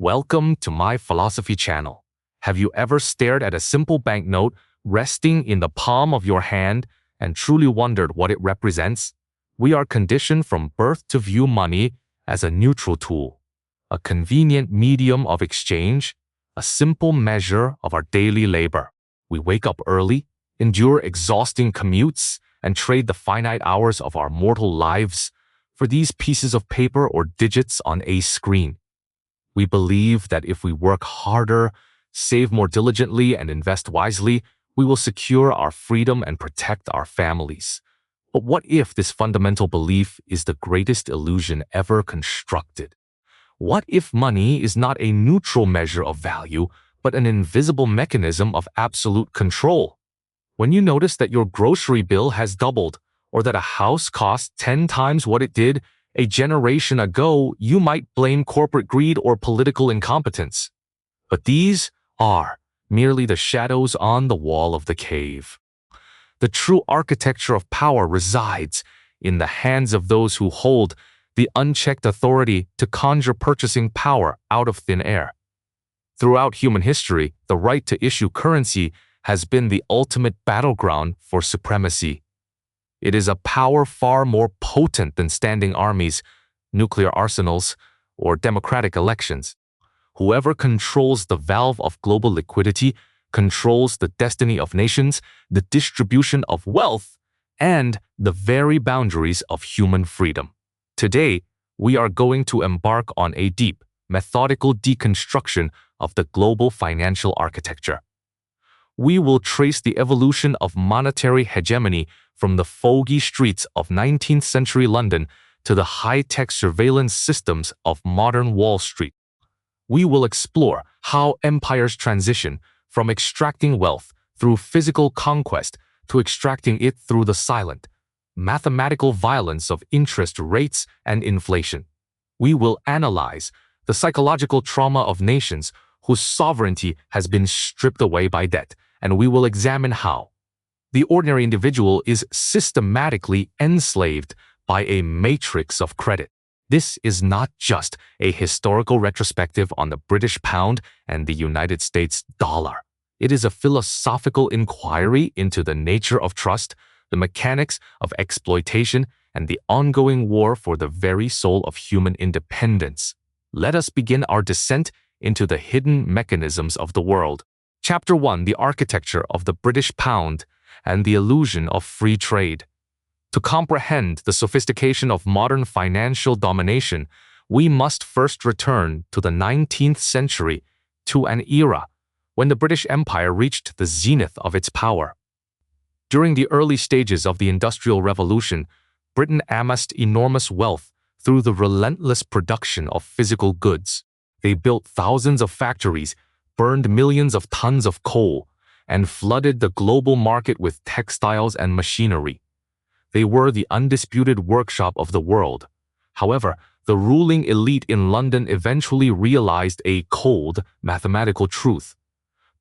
Welcome to my philosophy channel. Have you ever stared at a simple banknote resting in the palm of your hand and truly wondered what it represents? We are conditioned from birth to view money as a neutral tool, a convenient medium of exchange, a simple measure of our daily labor. We wake up early, endure exhausting commutes, and trade the finite hours of our mortal lives for these pieces of paper or digits on a screen. We believe that if we work harder, save more diligently, and invest wisely, we will secure our freedom and protect our families. But what if this fundamental belief is the greatest illusion ever constructed? What if money is not a neutral measure of value, but an invisible mechanism of absolute control? When you notice that your grocery bill has doubled, or that a house costs 10 times what it did a generation ago, you might blame corporate greed or political incompetence. But these are merely the shadows on the wall of the cave. The true architecture of power resides in the hands of those who hold the unchecked authority to conjure purchasing power out of thin air. Throughout human history, the right to issue currency has been the ultimate battleground for supremacy. It is a power far more potent than standing armies, nuclear arsenals, or democratic elections. Whoever controls the valve of global liquidity controls the destiny of nations, the distribution of wealth, and the very boundaries of human freedom. Today, we are going to embark on a deep, methodical deconstruction of the global financial architecture. We will trace the evolution of monetary hegemony from the foggy streets of 19th century London to the high-tech surveillance systems of modern Wall Street. We will explore how empires transition from extracting wealth through physical conquest to extracting it through the silent, mathematical violence of interest rates and inflation. We will analyze the psychological trauma of nations whose sovereignty has been stripped away by debt, and we will examine how the ordinary individual is systematically enslaved by a matrix of credit. This is not just a historical retrospective on the British pound and the United States dollar. It is a philosophical inquiry into the nature of trust, the mechanics of exploitation, and the ongoing war for the very soul of human independence. Let us begin our descent into the hidden mechanisms of the world. Chapter 1: The Architecture of the British Pound and the Illusion of Free Trade. To comprehend the sophistication of modern financial domination, we must first return to the 19th century, to an era when the British Empire reached the zenith of its power. During the early stages of the Industrial Revolution, Britain amassed enormous wealth through the relentless production of physical goods. They built thousands of factories, burned millions of tons of coal, and flooded the global market with textiles and machinery. They were the undisputed workshop of the world. However, the ruling elite in London eventually realized a cold, mathematical truth.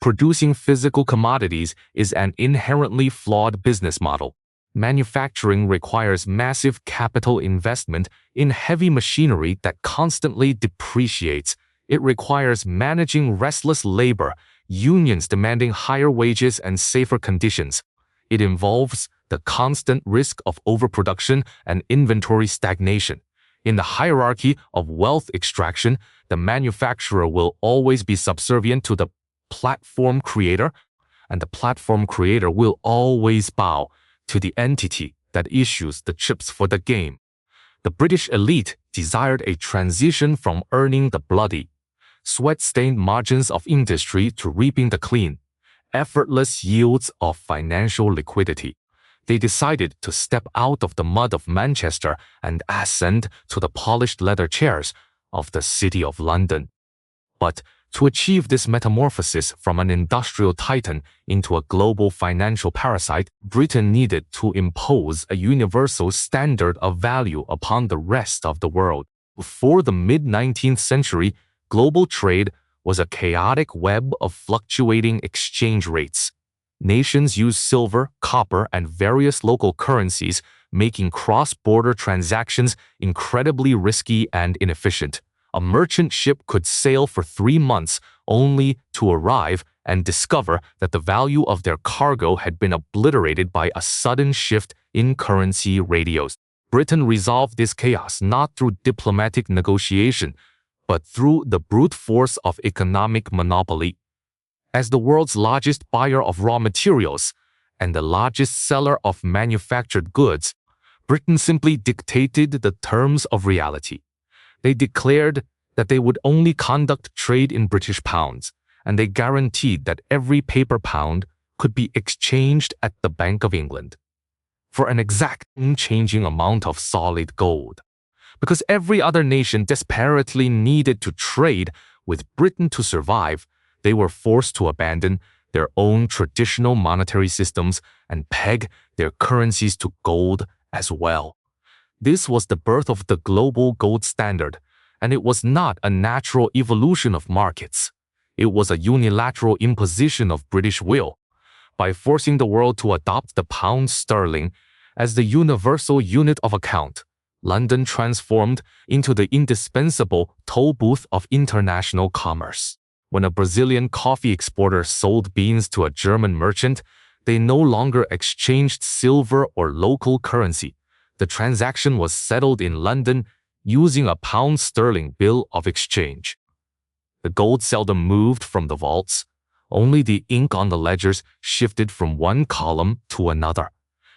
Producing physical commodities is an inherently flawed business model. Manufacturing requires massive capital investment in heavy machinery that constantly depreciates. It requires managing restless labor, unions demanding higher wages and safer conditions. It involves the constant risk of overproduction and inventory stagnation. In the hierarchy of wealth extraction, the manufacturer will always be subservient to the platform creator, and the platform creator will always bow to the entity that issues the chips for the game. The British elite desired a transition from earning the bloody, sweat-stained margins of industry to reaping the clean, effortless yields of financial liquidity. They decided to step out of the mud of Manchester and ascend to the polished leather chairs of the City of London. But to achieve this metamorphosis from an industrial titan into a global financial parasite, Britain needed to impose a universal standard of value upon the rest of the world. Before the mid-19th century, global trade was a chaotic web of fluctuating exchange rates. Nations used silver, copper, and various local currencies, making cross-border transactions incredibly risky and inefficient. A merchant ship could sail for 3 months only to arrive and discover that the value of their cargo had been obliterated by a sudden shift in currency ratios. Britain resolved this chaos not through diplomatic negotiation, but through the brute force of economic monopoly. As the world's largest buyer of raw materials and the largest seller of manufactured goods, Britain simply dictated the terms of reality. They declared that they would only conduct trade in British pounds, and they guaranteed that every paper pound could be exchanged at the Bank of England for an exact unchanging amount of solid gold. Because every other nation desperately needed to trade with Britain to survive, they were forced to abandon their own traditional monetary systems and peg their currencies to gold as well. This was the birth of the global gold standard, and it was not a natural evolution of markets. It was a unilateral imposition of British will. By forcing the world to adopt the pound sterling as the universal unit of account, London transformed into the indispensable toll booth of international commerce. When a Brazilian coffee exporter sold beans to a German merchant, they no longer exchanged silver or local currency. The transaction was settled in London using a pound sterling bill of exchange. The gold seldom moved from the vaults. Only the ink on the ledgers shifted from one column to another.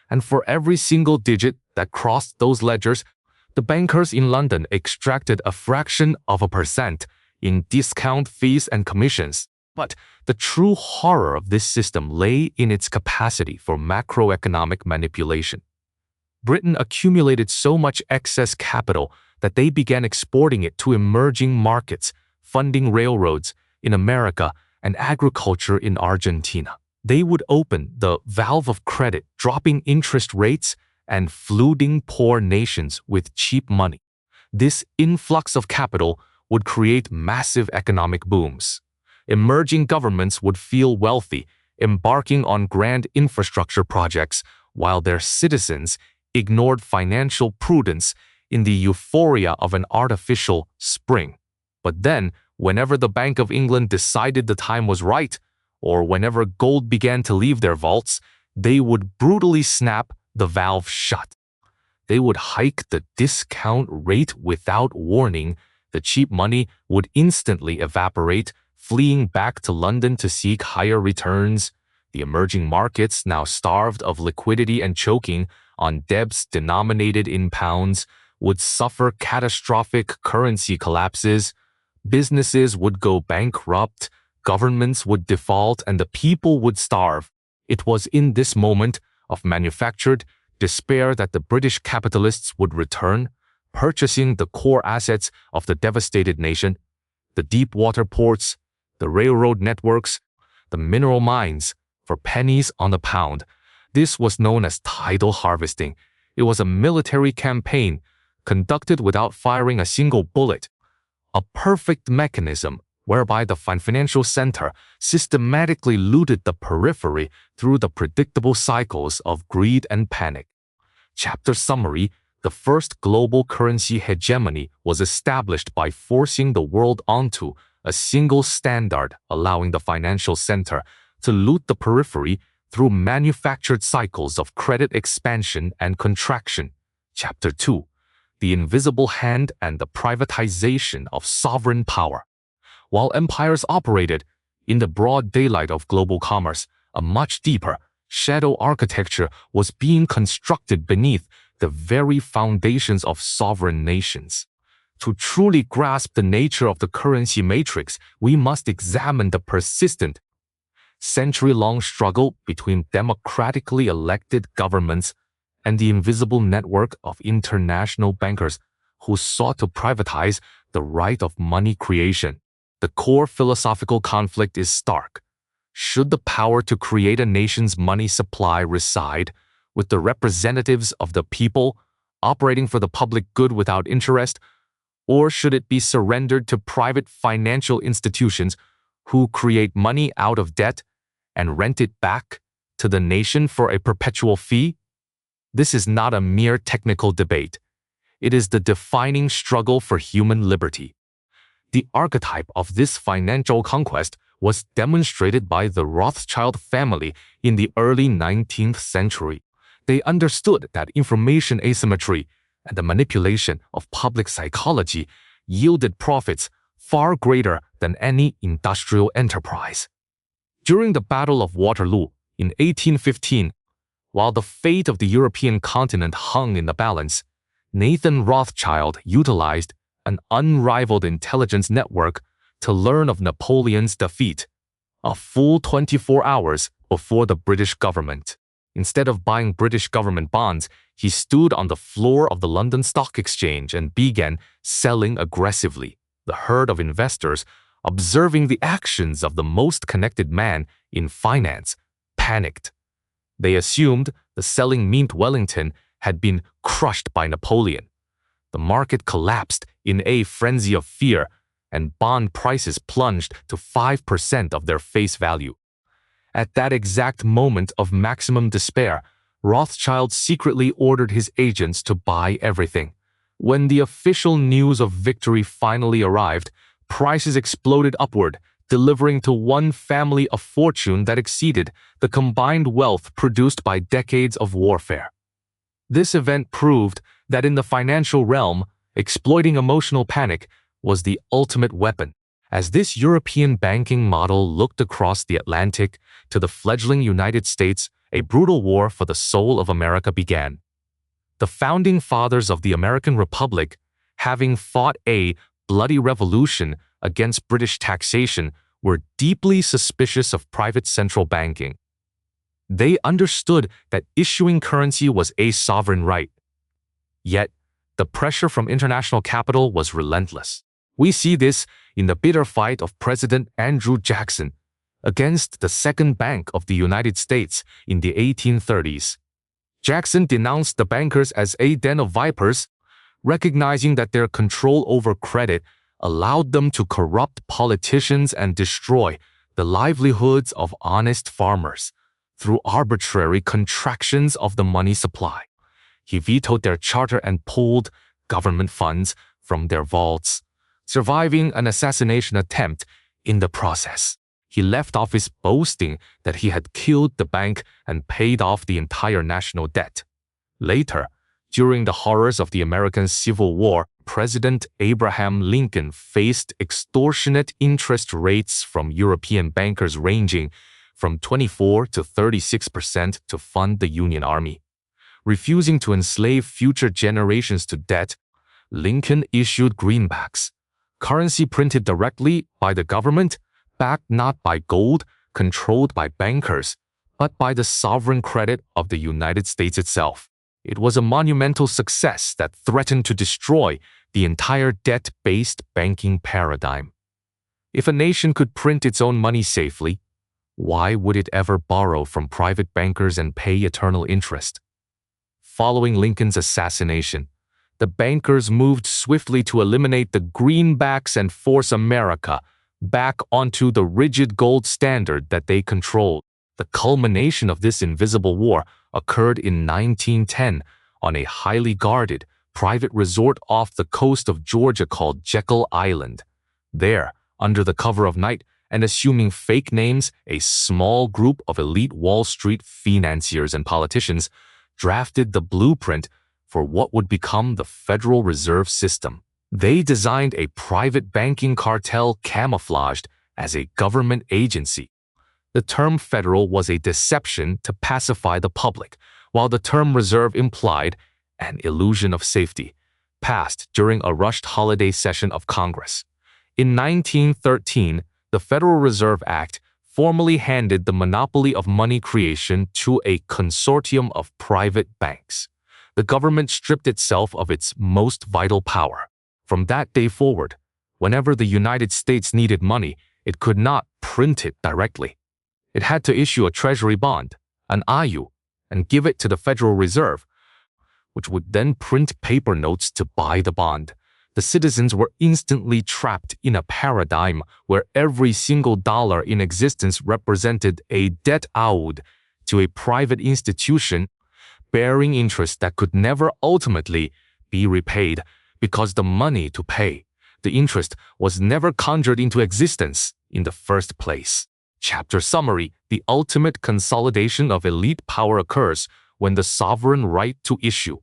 And for every single digit that crossed those ledgers, the bankers in London extracted a fraction of a percent in discount fees and commissions. But the true horror of this system lay in its capacity for macroeconomic manipulation. Britain accumulated so much excess capital that they began exporting it to emerging markets, funding railroads in America and agriculture in Argentina. They would open the valve of credit, dropping interest rates and flooding poor nations with cheap money. This influx of capital would create massive economic booms. Emerging governments would feel wealthy, embarking on grand infrastructure projects, while their citizens ignored financial prudence in the euphoria of an artificial spring. But then, whenever the Bank of England decided the time was right, or whenever gold began to leave their vaults, they would brutally snap the valve shut. They would hike the discount rate without warning. The cheap money would instantly evaporate, fleeing back to London to seek higher returns. The emerging markets, now starved of liquidity and choking on debts denominated in pounds, would suffer catastrophic currency collapses. Businesses would go bankrupt, governments would default, and the people would starve. It was in this moment of manufactured despair that the British capitalists would return, purchasing the core assets of the devastated nation, the deep water ports, the railroad networks, the mineral mines, for pennies on the pound. This was known as tidal harvesting. It was a military campaign conducted without firing a single bullet, a perfect mechanism whereby the financial center systematically looted the periphery through the predictable cycles of greed and panic. Chapter summary: the first global currency hegemony was established by forcing the world onto a single standard, allowing the financial center to loot the periphery through manufactured cycles of credit expansion and contraction. Chapter 2: the invisible hand and the privatization of sovereign power. While empires operated in the broad daylight of global commerce, a much deeper shadow architecture was being constructed beneath the very foundations of sovereign nations. To truly grasp the nature of the currency matrix, we must examine the persistent, century-long struggle between democratically elected governments and the invisible network of international bankers who sought to privatize the right of money creation. The core philosophical conflict is stark. Should the power to create a nation's money supply reside with the representatives of the people, operating for the public good without interest, or should it be surrendered to private financial institutions who create money out of debt and rent it back to the nation for a perpetual fee? This is not a mere technical debate. It is the defining struggle for human liberty. The archetype of this financial conquest was demonstrated by the Rothschild family in the early 19th century. They understood that information asymmetry and the manipulation of public psychology yielded profits far greater than any industrial enterprise. During the Battle of Waterloo in 1815, while the fate of the European continent hung in the balance, Nathan Rothschild utilized an unrivaled intelligence network to learn of Napoleon's defeat, a full 24 hours before the British government. Instead of buying British government bonds, he stood on the floor of the London Stock Exchange and began selling aggressively. The herd of investors, observing the actions of the most connected man in finance, panicked. They assumed the selling meant Wellington had been crushed by Napoleon. The market collapsed in a frenzy of fear, and bond prices plunged to 5% of their face value. At that exact moment of maximum despair, Rothschild secretly ordered his agents to buy everything. When the official news of victory finally arrived, prices exploded upward, delivering to one family a fortune that exceeded the combined wealth produced by decades of warfare. This event proved that in the financial realm, exploiting emotional panic was the ultimate weapon. As this European banking model looked across the Atlantic to the fledgling United States, a brutal war for the soul of America began. The founding fathers of the American Republic, having fought a bloody revolution against British taxation, were deeply suspicious of private central banking. They understood that issuing currency was a sovereign right. Yet, the pressure from international capital was relentless. We see this in the bitter fight of President Andrew Jackson against the Second Bank of the United States in the 1830s. Jackson denounced the bankers as a den of vipers, recognizing that their control over credit allowed them to corrupt politicians and destroy the livelihoods of honest farmers through arbitrary contractions of the money supply. He vetoed their charter and pulled government funds from their vaults, surviving an assassination attempt in the process. He left office boasting that he had killed the bank and paid off the entire national debt. Later, during the horrors of the American Civil War, President Abraham Lincoln faced extortionate interest rates from European bankers ranging from 24 to 36% to fund the Union Army. Refusing to enslave future generations to debt, Lincoln issued greenbacks, currency printed directly by the government, backed not by gold, controlled by bankers, but by the sovereign credit of the United States itself. It was a monumental success that threatened to destroy the entire debt-based banking paradigm. If a nation could print its own money safely, why would it ever borrow from private bankers and pay eternal interest? Following Lincoln's assassination, the bankers moved swiftly to eliminate the greenbacks and force America back onto the rigid gold standard that they controlled. The culmination of this invisible war occurred in 1910 on a highly guarded private resort off the coast of Georgia called Jekyll Island. There, under the cover of night and assuming fake names, a small group of elite Wall Street financiers and politicians drafted the blueprint for what would become the Federal Reserve System. They designed a private banking cartel camouflaged as a government agency. The term federal was a deception to pacify the public, while the term reserve implied an illusion of safety, passed during a rushed holiday session of Congress. In 1913, the Federal Reserve Act formally handed the monopoly of money creation to a consortium of private banks. The government stripped itself of its most vital power. From that day forward, whenever the United States needed money, it could not print it directly. It had to issue a treasury bond, an IU, and give it to the Federal Reserve, which would then print paper notes to buy the bond. The citizens were instantly trapped in a paradigm where every single dollar in existence represented a debt owed to a private institution, bearing interest that could never ultimately be repaid because the money to pay The interest was never conjured into existence in the first place. Chapter summary: the ultimate consolidation of elite power occurs when the sovereign right to issue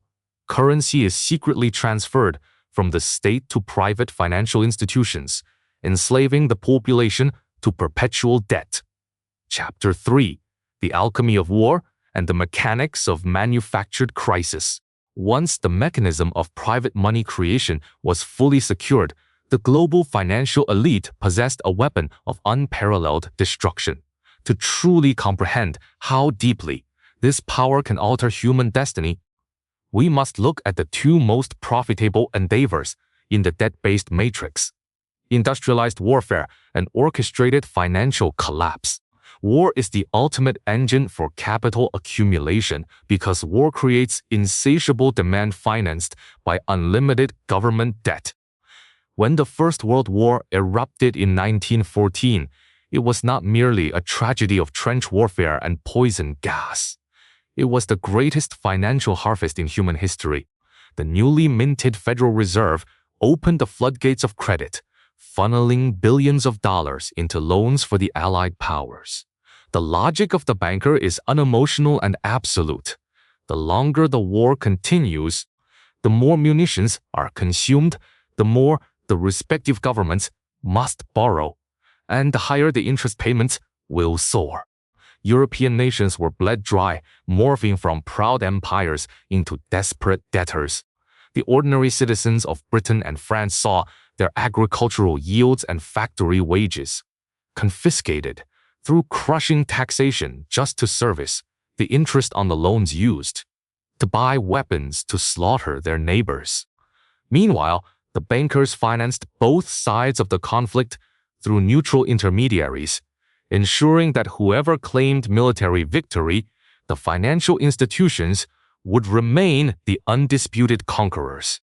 currency is secretly transferred from the state to private financial institutions, enslaving the population to perpetual debt. Chapter 3: the alchemy of war and the mechanics of manufactured crisis. Once the mechanism of private money creation was fully secured, the global financial elite possessed a weapon of unparalleled destruction. To truly comprehend how deeply this power can alter human destiny, we must look at the two most profitable endeavors in the debt-based matrix: industrialized warfare and orchestrated financial collapse. War is the ultimate engine for capital accumulation because war creates insatiable demand financed by unlimited government debt. When the First World War erupted in 1914, it was not merely a tragedy of trench warfare and poison gas. It was the greatest financial harvest in human history. The newly minted Federal Reserve opened the floodgates of credit, funneling billions of dollars into loans for the Allied powers. The logic of the banker is unemotional and absolute. The longer the war continues, the more munitions are consumed, the more the respective governments must borrow, and the higher the interest payments will soar. European nations were bled dry, morphing from proud empires into desperate debtors. The ordinary citizens of Britain and France saw their agricultural yields and factory wages confiscated through crushing taxation just to service the interest on the loans used to buy weapons to slaughter their neighbors. Meanwhile, the bankers financed both sides of the conflict through neutral intermediaries, ensuring that whoever claimed military victory, the financial institutions would remain the undisputed conquerors.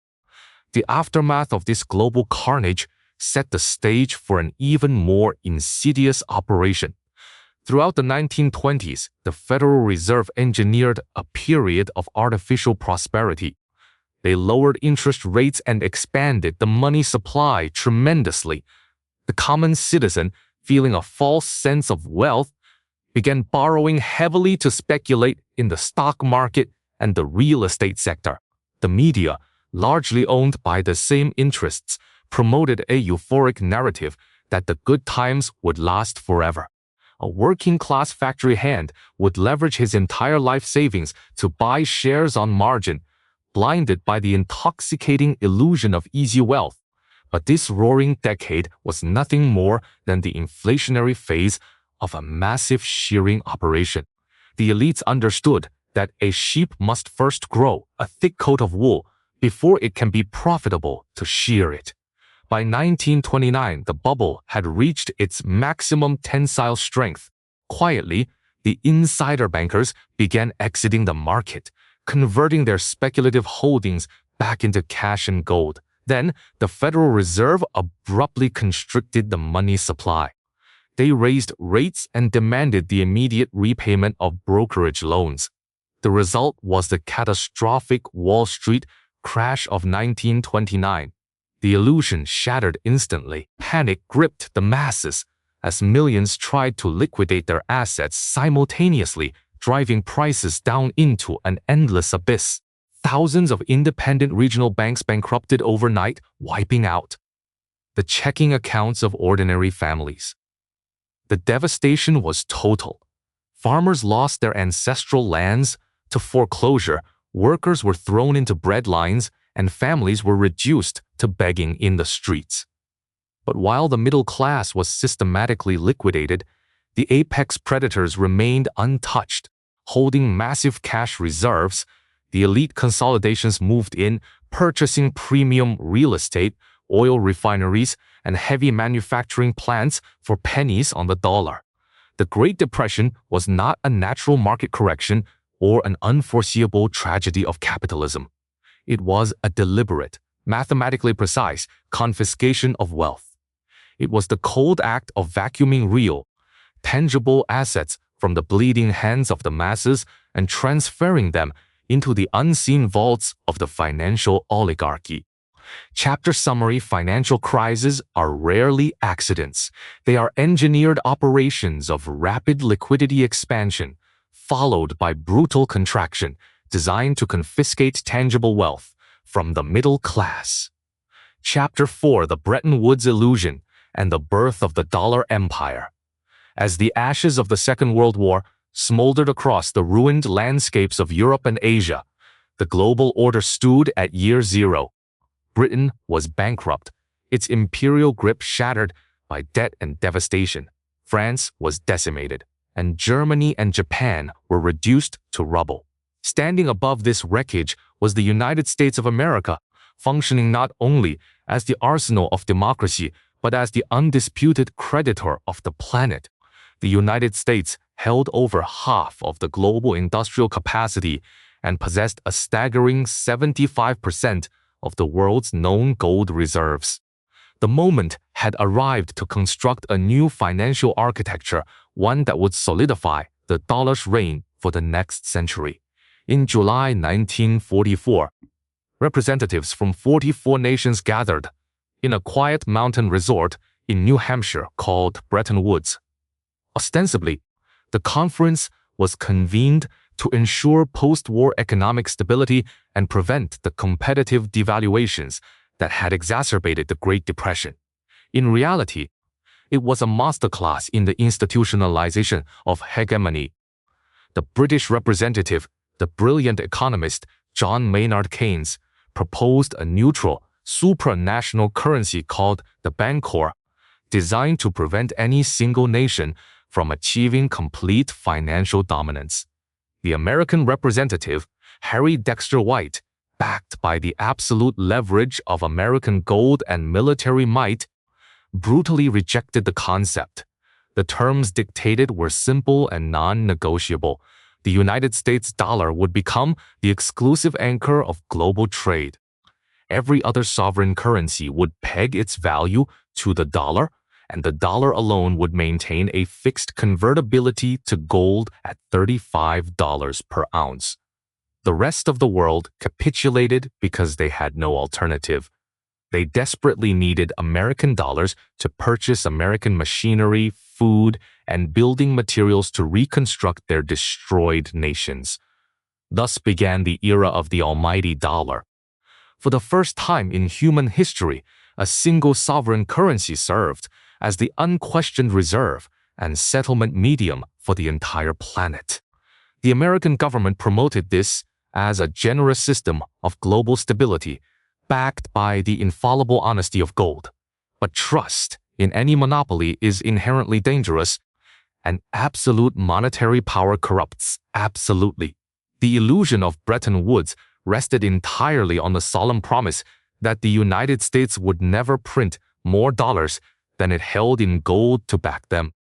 The aftermath of this global carnage set the stage for an even more insidious operation. Throughout the 1920s, the Federal Reserve engineered a period of artificial prosperity. They lowered interest rates and expanded the money supply tremendously. The common citizen, feeling a false sense of wealth, began borrowing heavily to speculate in the stock market and the real estate sector. The media, largely owned by the same interests, promoted a euphoric narrative that the good times would last forever. A working-class factory hand would leverage his entire life savings to buy shares on margin, blinded by the intoxicating illusion of easy wealth. But this roaring decade was nothing more than the inflationary phase of a massive shearing operation. The elites understood that a sheep must first grow a thick coat of wool before it can be profitable to shear it. By 1929, the bubble had reached its maximum tensile strength. Quietly, the insider bankers began exiting the market, converting their speculative holdings back into cash and gold. Then, the Federal Reserve abruptly constricted the money supply. They raised rates and demanded the immediate repayment of brokerage loans. The result was the catastrophic Wall Street crash of 1929. The illusion shattered instantly. Panic gripped the masses as millions tried to liquidate their assets simultaneously, driving prices down into an endless abyss. Thousands of independent regional banks bankrupted overnight, wiping out the checking accounts of ordinary families. The devastation was total. Farmers lost their ancestral lands to foreclosure, workers were thrown into breadlines, and families were reduced to begging in the streets. But while the middle class was systematically liquidated, the apex predators remained untouched. Holding massive cash reserves, the elite consolidations moved in, purchasing premium real estate, oil refineries, and heavy manufacturing plants for pennies on the dollar. The Great Depression was not a natural market correction or an unforeseeable tragedy of capitalism. It was a deliberate, mathematically precise confiscation of wealth. It was the cold act of vacuuming real, tangible assets from the bleeding hands of the masses and transferring them into the unseen vaults of the financial oligarchy. Chapter summary: financial crises are rarely accidents. They are engineered operations of rapid liquidity expansion, followed by brutal contraction, designed to confiscate tangible wealth from the middle class. Chapter 4: the Bretton Woods illusion and the birth of the dollar empire. As the ashes of the Second World War smoldered across the ruined landscapes of Europe and Asia, the global order stood at year zero. Britain was bankrupt, its imperial grip shattered by debt and devastation. France was decimated, and Germany and Japan were reduced to rubble. Standing above this wreckage was the United States of America, functioning not only as the arsenal of democracy, but as the undisputed creditor of the planet. The United States held over half of the global industrial capacity and possessed a staggering 75% of the world's known gold reserves. The moment had arrived to construct a new financial architecture, one that would solidify the dollar's reign for the next century. In July 1944, representatives from 44 nations gathered in a quiet mountain resort in New Hampshire called Bretton Woods. Ostensibly, the conference was convened to ensure post-war economic stability and prevent the competitive devaluations that had exacerbated the Great Depression. In reality, it was a masterclass in the institutionalization of hegemony. The British representative, the brilliant economist John Maynard Keynes, proposed a neutral, supranational currency called the Bancor, designed to prevent any single nation from achieving complete financial dominance. The American representative, Harry Dexter White, backed by the absolute leverage of American gold and military might, brutally rejected the concept. The terms dictated were simple and non-negotiable. The United States dollar would become the exclusive anchor of global trade. Every other sovereign currency would peg its value to the dollar, and the dollar alone would maintain a fixed convertibility to gold at $35 per ounce. The rest of the world capitulated because they had no alternative. They desperately needed American dollars to purchase American machinery, food, and building materials to reconstruct their destroyed nations. Thus began the era of the almighty dollar. For the first time in human history, a single sovereign currency served as the unquestioned reserve and settlement medium for the entire planet. The American government promoted this as a generous system of global stability, backed by the infallible honesty of gold. But trust in any monopoly is inherently dangerous, and absolute monetary power corrupts absolutely. The illusion of Bretton Woods rested entirely on the solemn promise that the United States would never print more dollars than it held in gold to back them.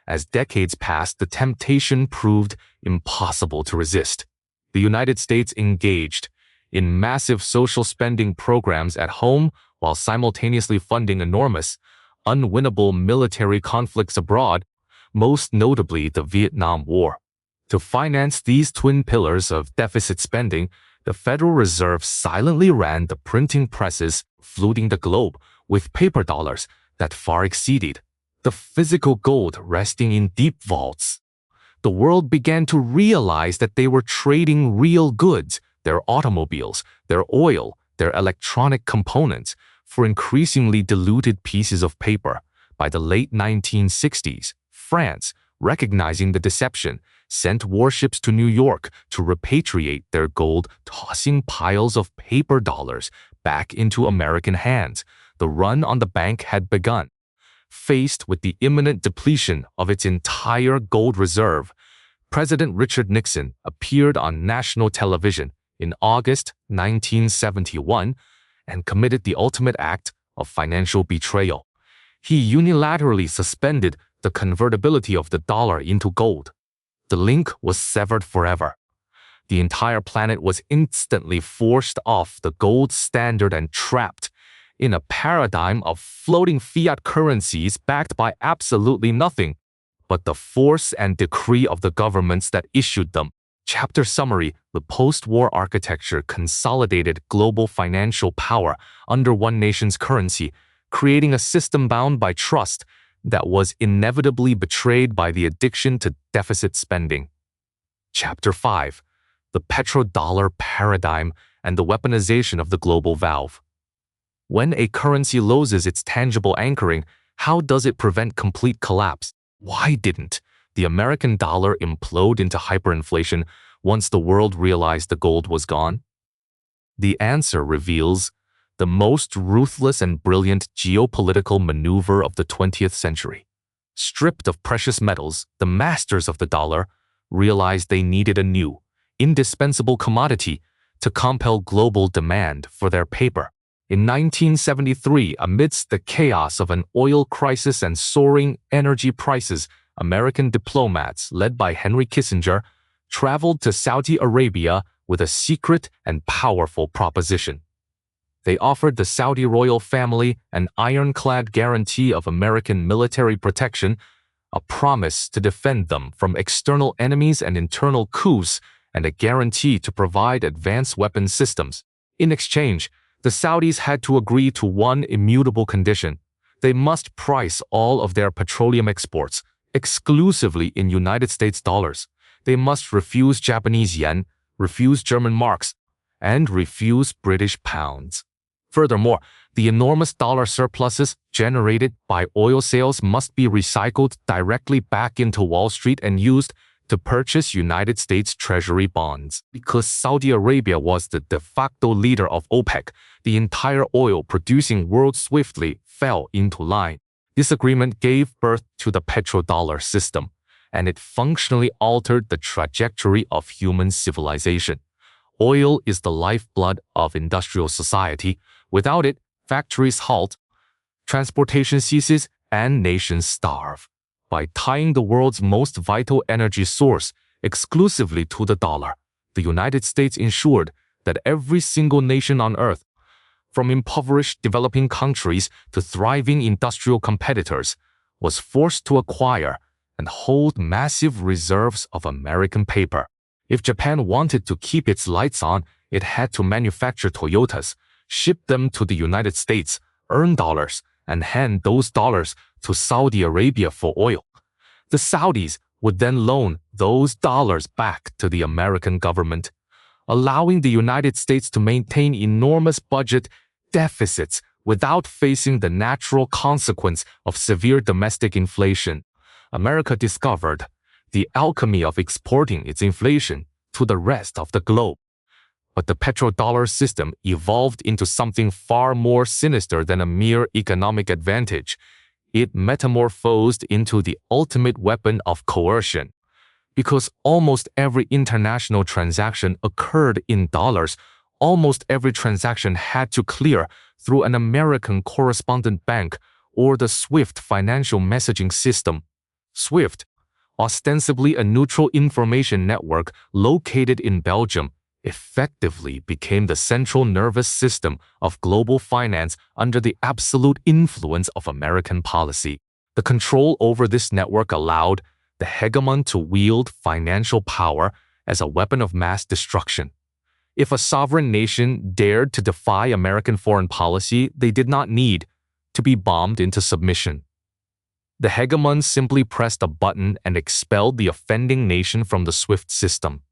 As decades passed, the temptation proved impossible to resist. The United States engaged in massive social spending programs at home while simultaneously funding enormous, unwinnable military conflicts abroad, most notably the Vietnam War. To finance these twin pillars of deficit spending, the Federal Reserve silently ran the printing presses, flooding the globe with paper dollars that far exceeded the physical gold resting in deep vaults. The world began to realize that they were trading real goods, their automobiles, their oil, their electronic components, for increasingly diluted pieces of paper. By the late 1960s, France, recognizing the deception, sent warships to New York to repatriate their gold, tossing piles of paper dollars back into American hands. The run on the bank had begun. Faced with the imminent depletion of its entire gold reserve, President Richard Nixon appeared on national television in August 1971 and committed the ultimate act of financial betrayal. He unilaterally suspended the convertibility of the dollar into gold. The link was severed forever. The entire planet was instantly forced off the gold standard and trapped in a paradigm of floating fiat currencies backed by absolutely nothing but the force and decree of the governments that issued them. Chapter Summary: The post-war architecture consolidated global financial power under one nation's currency, creating a system bound by trust that was inevitably betrayed by the addiction to deficit spending. Chapter 5: The Petrodollar Paradigm and the Weaponization of the Global Valve. When a currency loses its tangible anchoring, how does it prevent complete collapse? Why didn't the American dollar implode into hyperinflation once the world realized the gold was gone? The answer reveals the most ruthless and brilliant geopolitical maneuver of the 20th century. Stripped of precious metals, the masters of the dollar realized they needed a new, indispensable commodity to compel global demand for their paper. In 1973, amidst the chaos of an oil crisis and soaring energy prices, American diplomats, led by Henry Kissinger, traveled to Saudi Arabia with a secret and powerful proposition. They offered the Saudi royal family an ironclad guarantee of American military protection, a promise to defend them from external enemies and internal coups, and a guarantee to provide advanced weapon systems. In exchange, the Saudis had to agree to one immutable condition: they must price all of their petroleum exports exclusively in United States dollars. They must refuse Japanese yen, refuse German marks, and refuse British pounds. Furthermore, the enormous dollar surpluses generated by oil sales must be recycled directly back into Wall Street and used to purchase United States Treasury bonds. Because Saudi Arabia was the de facto leader of OPEC, the entire oil-producing world swiftly fell into line. This agreement gave birth to the petrodollar system, and it functionally altered the trajectory of human civilization. Oil is the lifeblood of industrial society. Without it, factories halt, transportation ceases, and nations starve. By tying the world's most vital energy source exclusively to the dollar, the United States ensured that every single nation on Earth, from impoverished developing countries to thriving industrial competitors, was forced to acquire and hold massive reserves of American paper. If Japan wanted to keep its lights on, it had to manufacture Toyotas, ship them to the United States, earn dollars, and hand those dollars to Saudi Arabia for oil. The Saudis would then loan those dollars back to the American government, allowing the United States to maintain enormous budget deficits without facing the natural consequence of severe domestic inflation. America discovered the alchemy of exporting its inflation to the rest of the globe. But the petrodollar system evolved into something far more sinister than a mere economic advantage. It metamorphosed into the ultimate weapon of coercion. Because almost every international transaction occurred in dollars, almost every transaction had to clear through an American correspondent bank or the SWIFT financial messaging system. SWIFT, ostensibly a neutral information network located in Belgium, effectively became the central nervous system of global finance under the absolute influence of American policy. The control over this network allowed the hegemon to wield financial power as a weapon of mass destruction. If a sovereign nation dared to defy American foreign policy, they did not need to be bombed into submission. The hegemon simply pressed a button and expelled the offending nation from the SWIFT system.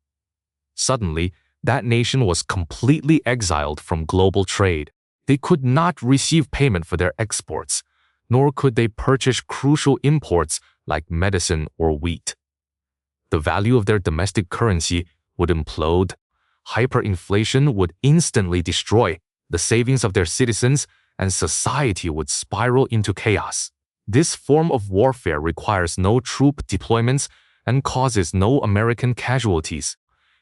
Suddenly, that nation was completely exiled from global trade. They could not receive payment for their exports, nor could they purchase crucial imports like medicine or wheat. The value of their domestic currency would implode. Hyperinflation would instantly destroy the savings of their citizens, and society would spiral into chaos. This form of warfare requires no troop deployments and causes no American casualties.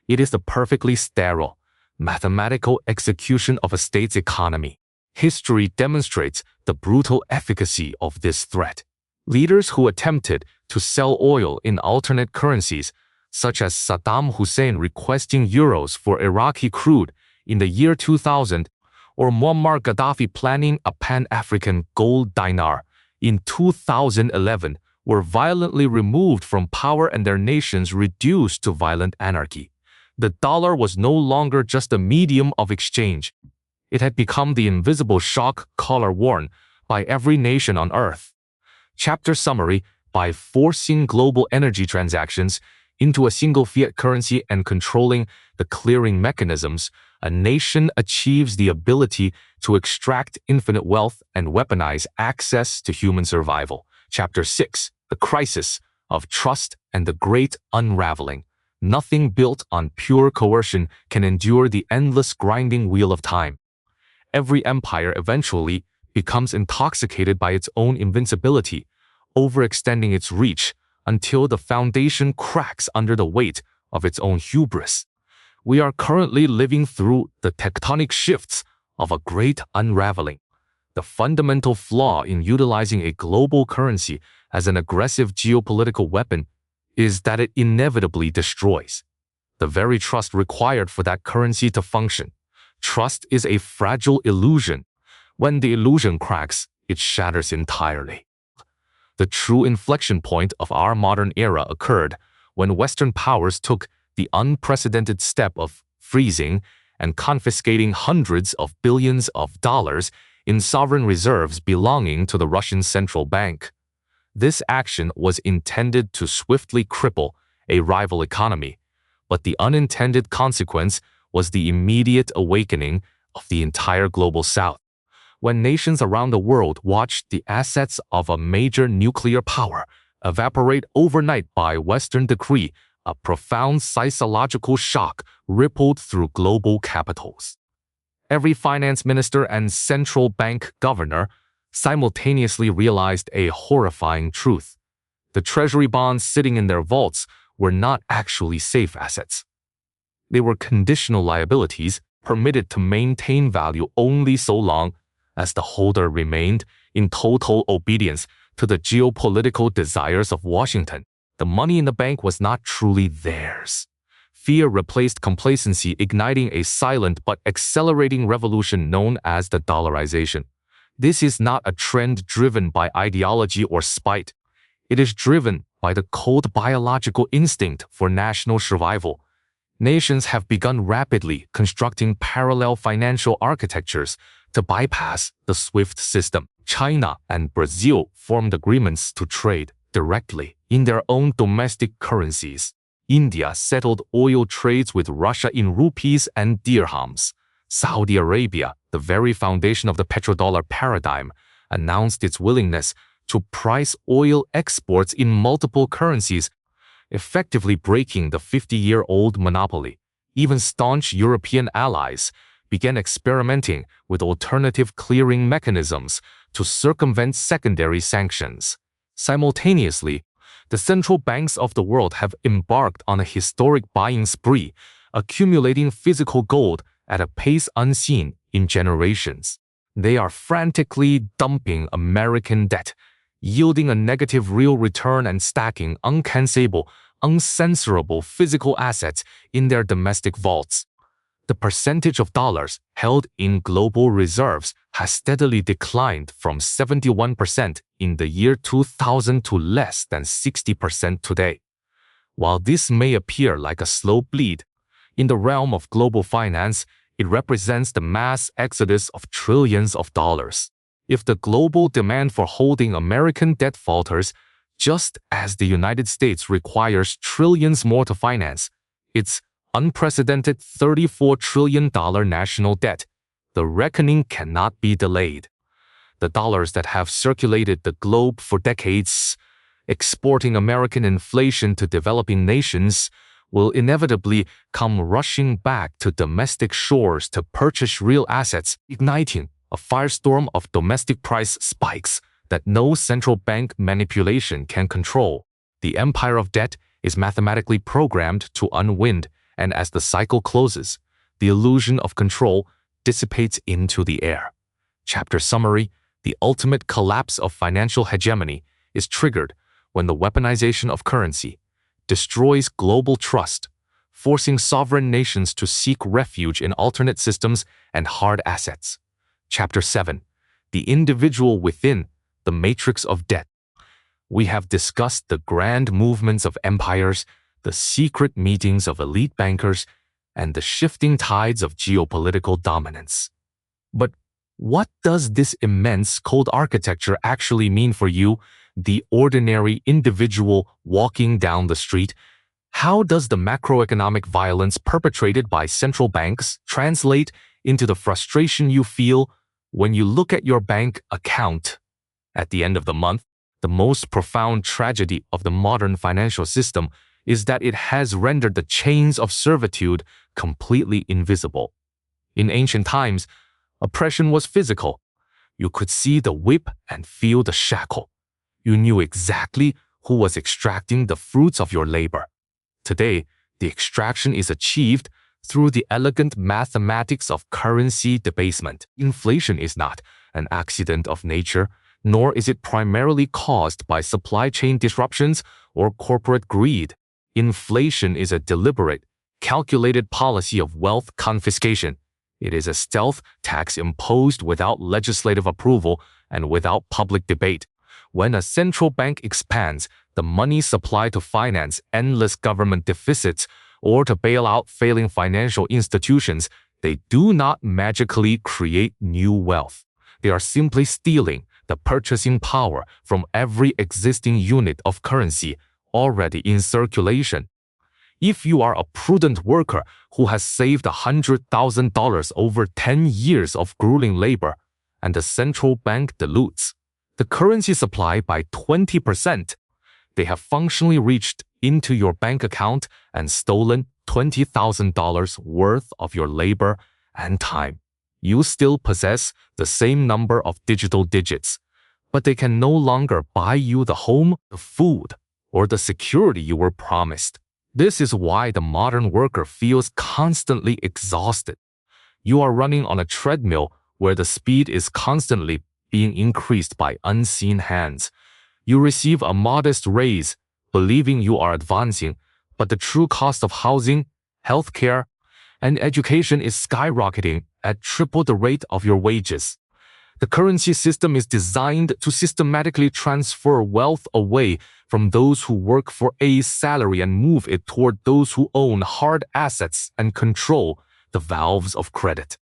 It is the perfectly sterile, mathematical execution of a state's economy. History demonstrates the brutal efficacy of this threat. Leaders who attempted to sell oil in alternate currencies, such as Saddam Hussein requesting euros for Iraqi crude in the year 2000, or Muammar Gaddafi planning a Pan-African gold dinar in 2011, were violently removed from power and their nations reduced to violent anarchy. The dollar was no longer just a medium of exchange. It had become the invisible shock collar worn by every nation on Earth. Chapter summary: by forcing global energy transactions into a single fiat currency and controlling the clearing mechanisms, a nation achieves the ability to extract infinite wealth and weaponize access to human survival. Chapter 6: the crisis of trust and the great unraveling. Nothing built on pure coercion can endure the endless grinding wheel of time. Every empire eventually becomes intoxicated by its own invincibility, overextending its reach until the foundation cracks under the weight of its own hubris. We are currently living through the tectonic shifts of a great unraveling. The fundamental flaw in utilizing a global currency as an aggressive geopolitical weapon is that it inevitably destroys the very trust required for that currency to function. Trust is a fragile illusion. When the illusion cracks, it shatters entirely. The true inflection point of our modern era occurred when Western powers took the unprecedented step of freezing and confiscating hundreds of billions of dollars in sovereign reserves belonging to the Russian central bank. This action was intended to swiftly cripple a rival economy, but the unintended consequence was the immediate awakening of the entire global South. When nations around the world watched the assets of a major nuclear power evaporate overnight by Western decree, a profound psychological shock rippled through global capitals. Every finance minister and central bank governor simultaneously realized a horrifying truth. The treasury bonds sitting in their vaults were not actually safe assets. They were conditional liabilities permitted to maintain value only so long as the holder remained in total obedience to the geopolitical desires of Washington. The money in the bank was not truly theirs. Fear replaced complacency, igniting a silent but accelerating revolution known as the dollarization. This is not a trend driven by ideology or spite. It is driven by the cold biological instinct for national survival. Nations have begun rapidly constructing parallel financial architectures to bypass the SWIFT system. China and Brazil formed agreements to trade directly in their own domestic currencies. India settled oil trades with Russia in rupees and dirhams. Saudi Arabia, the very foundation of the petrodollar paradigm, announced its willingness to price oil exports in multiple currencies, effectively breaking the 50-year-old monopoly. Even staunch European allies began experimenting with alternative clearing mechanisms to circumvent secondary sanctions. Simultaneously, the central banks of the world have embarked on a historic buying spree, accumulating physical gold at a pace unseen in generations. They are frantically dumping American debt, yielding a negative real return and stacking uncancelable, uncensorable physical assets in their domestic vaults. The percentage of dollars held in global reserves has steadily declined from 71% in the year 2000 to less than 60% today. While this may appear like a slow bleed, in the realm of global finance, it represents the mass exodus of trillions of dollars. If the global demand for holding American debt falters, just as the United States requires trillions more to finance its unprecedented $34 trillion national debt, the reckoning cannot be delayed. The dollars that have circulated the globe for decades, exporting American inflation to developing nations, will inevitably come rushing back to domestic shores to purchase real assets, igniting a firestorm of domestic price spikes that no central bank manipulation can control. The empire of debt is mathematically programmed to unwind, and as the cycle closes, the illusion of control dissipates into the air. Chapter summary: the ultimate collapse of financial hegemony is triggered when the weaponization of currency destroys global trust, forcing sovereign nations to seek refuge in alternate systems and hard assets. Chapter 7: the individual within the matrix of debt. We have discussed the grand movements of empires, the secret meetings of elite bankers, and the shifting tides of geopolitical dominance. But what does this immense cold architecture actually mean for you, the ordinary individual walking down the street? How does the macroeconomic violence perpetrated by central banks translate into the frustration you feel when you look at your bank account? At the end of the month, the most profound tragedy of the modern financial system is that it has rendered the chains of servitude completely invisible. In ancient times, oppression was physical. You could see the whip and feel the shackle. You knew exactly who was extracting the fruits of your labor. Today, the extraction is achieved through the elegant mathematics of currency debasement. Inflation is not an accident of nature, nor is it primarily caused by supply chain disruptions or corporate greed. Inflation is a deliberate, calculated policy of wealth confiscation. It is a stealth tax imposed without legislative approval and without public debate. When a central bank expands the money supply to finance endless government deficits or to bail out failing financial institutions, they do not magically create new wealth. They are simply stealing the purchasing power from every existing unit of currency already in circulation. If you are a prudent worker who has saved $100,000 over 10 years of grueling labor, and the central bank dilutes the currency supply by 20%, they have functionally reached into your bank account and stolen $20,000 worth of your labor and time. You still possess the same number of digital digits, but they can no longer buy you the home, the food, or the security you were promised. This is why the modern worker feels constantly exhausted. You are running on a treadmill where the speed is constantly being increased by unseen hands. You receive a modest raise, believing you are advancing, but the true cost of housing, healthcare, and education is skyrocketing at triple the rate of your wages. The currency system is designed to systematically transfer wealth away from those who work for a salary and move it toward those who own hard assets and control the valves of credit.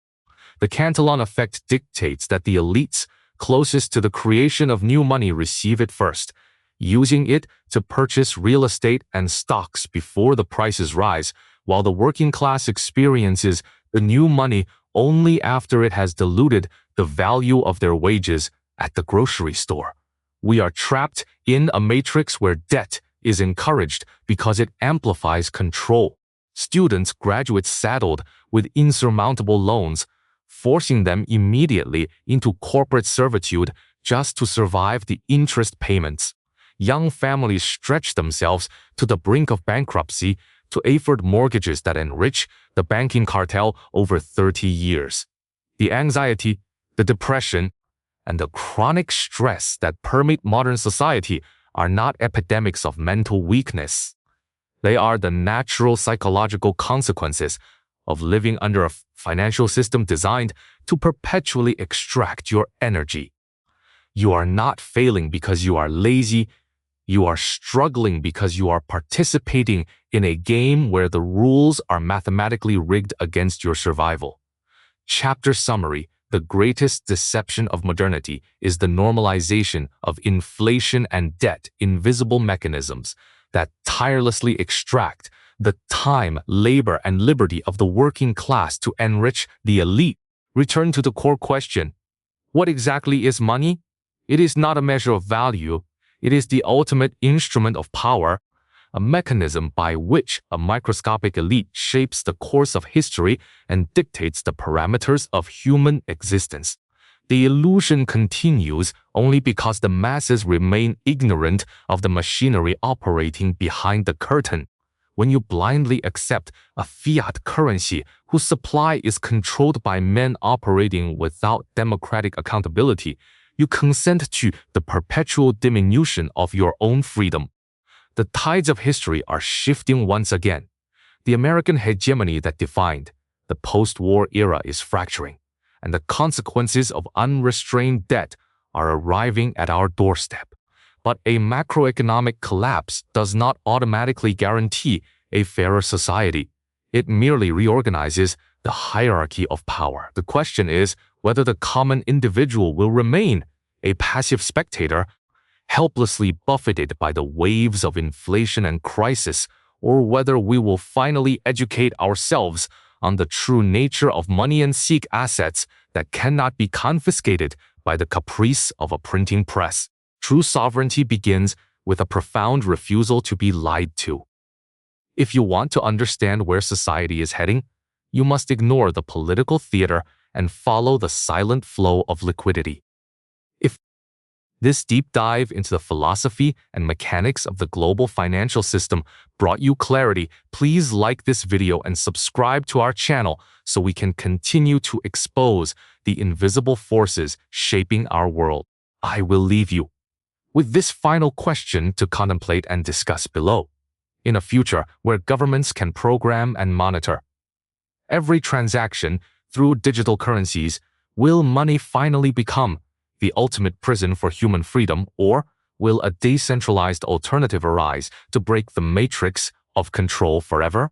The Cantillon effect dictates that the elites closest to the creation of new money receive it first, using it to purchase real estate and stocks before the prices rise, while the working class experiences the new money only after it has diluted the value of their wages at the grocery store. We are trapped in a matrix where debt is encouraged because it amplifies control. Students graduate saddled with insurmountable loans, forcing them immediately into corporate servitude just to survive the interest payments. Young families stretch themselves to the brink of bankruptcy to afford mortgages that enrich the banking cartel over 30 years. The anxiety, the depression, and the chronic stress that permeate modern society are not epidemics of mental weakness. They are the natural psychological consequences of living under a financial system designed to perpetually extract your energy. You are not failing because you are lazy. You are struggling because you are participating in a game where the rules are mathematically rigged against your survival. Chapter summary: the greatest deception of modernity is the normalization of inflation and debt, invisible mechanisms that tirelessly extract the time, labor, and liberty of the working class to enrich the elite. Return to the core question: what exactly is money? It is not a measure of value. It is the ultimate instrument of power, a mechanism by which a microscopic elite shapes the course of history and dictates the parameters of human existence. The illusion continues only because the masses remain ignorant of the machinery operating behind the curtain. When you blindly accept a fiat currency whose supply is controlled by men operating without democratic accountability, you consent to the perpetual diminution of your own freedom. The tides of history are shifting once again. The American hegemony that defined the post-war era is fracturing, and the consequences of unrestrained debt are arriving at our doorstep. But a macroeconomic collapse does not automatically guarantee a fairer society. It merely reorganizes the hierarchy of power. The question is whether the common individual will remain a passive spectator, helplessly buffeted by the waves of inflation and crisis, or whether we will finally educate ourselves on the true nature of money and seek assets that cannot be confiscated by the caprice of a printing press. True sovereignty begins with a profound refusal to be lied to. If you want to understand where society is heading, you must ignore the political theater and follow the silent flow of liquidity. If this deep dive into the philosophy and mechanics of the global financial system brought you clarity, please like this video and subscribe to our channel so we can continue to expose the invisible forces shaping our world. I will leave you with this final question to contemplate and discuss below. In a future where governments can program and monitor every transaction through digital currencies, will money finally become the ultimate prison for human freedom, or will a decentralized alternative arise to break the matrix of control forever?